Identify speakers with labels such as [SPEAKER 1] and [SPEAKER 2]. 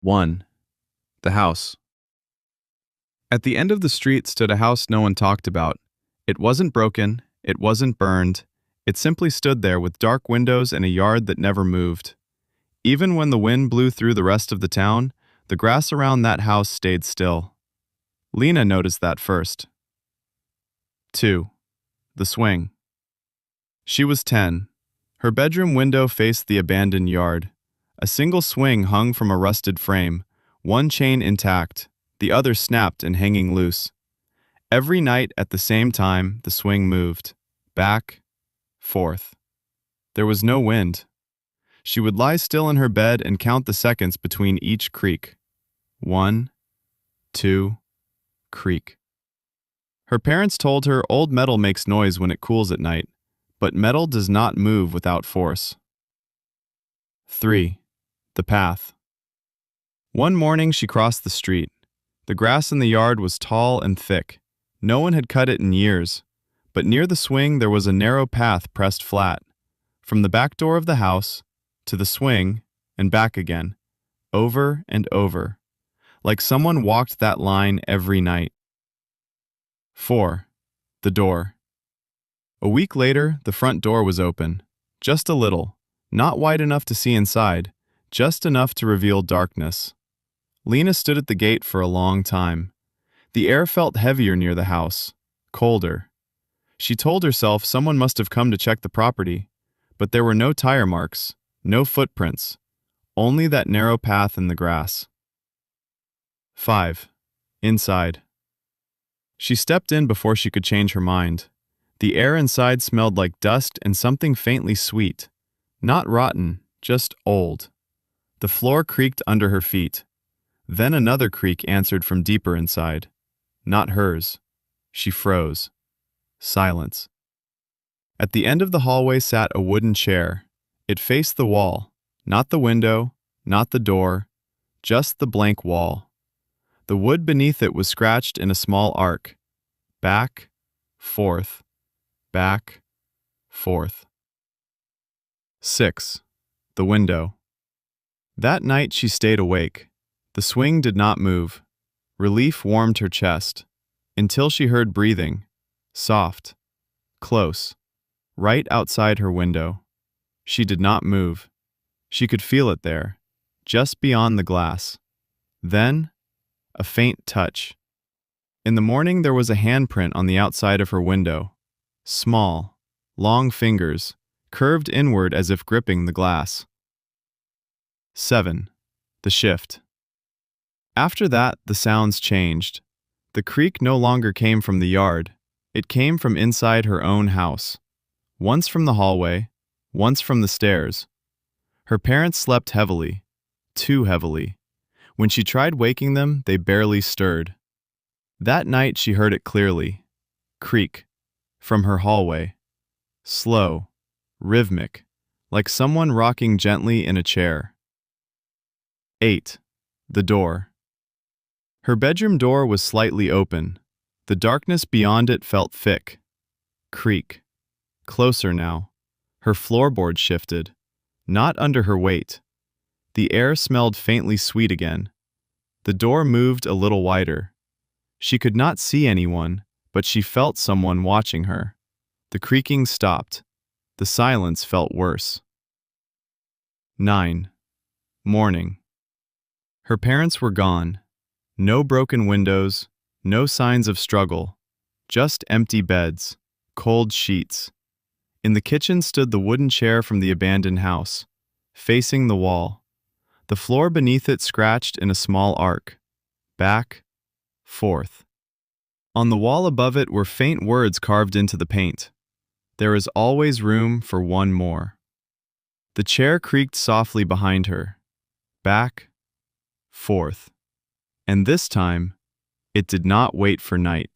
[SPEAKER 1] 1. The house. At the end of the street stood a house no one talked about. It wasn't broken, it wasn't burned, it simply stood there with dark windows and a yard that never moved. Even when the wind blew through the rest of the town, the grass around that house stayed still. Lina noticed that first. 2. The swing. She was 10. Her bedroom window faced the abandoned yard. A single swing hung from a rusted frame, one chain intact, the other snapped and hanging loose. Every night at the same time, the swing moved, back, forth. There was no wind. She would lie still in her bed and count the seconds between each creak. 1, 2, creak. Her parents told her old metal makes noise when it cools at night, but metal does not move without force. 3. The path. One morning she crossed the street. The grass in the yard was tall and thick. No one had cut it in years, but near the swing there was a narrow path pressed flat. From the back door of the house, to the swing, and back again, over and over, like someone walked that line every night. 4. The door. A week later, the front door was open. Just a little, not wide enough to see inside, just enough to reveal darkness. Lina stood at the gate for a long time. The air felt heavier near the house, colder. She told herself someone must have come to check the property, but there were no tire marks, no footprints, only that narrow path in the grass. 5. Inside. She stepped in before she could change her mind. The air inside smelled like dust and something faintly sweet. Not rotten, just old. The floor creaked under her feet. Then another creak answered from deeper inside. Not hers. She froze. Silence. At the end of the hallway sat a wooden chair. It faced the wall, not the window, not the door, just the blank wall. The wood beneath it was scratched in a small arc. Back, forth, back, forth. 6. The window. That night she stayed awake. The swing did not move. Relief warmed her chest, until she heard breathing, soft, close, right outside her window. She did not move. She could feel it there, just beyond the glass. Then, a faint touch. In the morning there was a handprint on the outside of her window. Small, long fingers, curved inward as if gripping the glass. 7. The shift. After that, the sounds changed. The creak no longer came from the yard. It came from inside her own house. Once from the hallway, once from the stairs. Her parents slept heavily, too heavily. When she tried waking them, they barely stirred. That night she heard it clearly. Creak. From her hallway. Slow, rhythmic, like someone rocking gently in a chair. 8. The door. Her bedroom door was slightly open. The darkness beyond it felt thick. Creak. Closer now. Her floorboard shifted, not under her weight. The air smelled faintly sweet again. The door moved a little wider. She could not see anyone, but she felt someone watching her. The creaking stopped. The silence felt worse. 9. Morning. Her parents were gone. No broken windows, no signs of struggle, just empty beds, cold sheets. In the kitchen stood the wooden chair from the abandoned house, facing the wall. The floor beneath it scratched in a small arc. Back, forth. On the wall above it were faint words carved into the paint. There is always room for one more. The chair creaked softly behind her. Back, forth. And this time, it did not wait for night.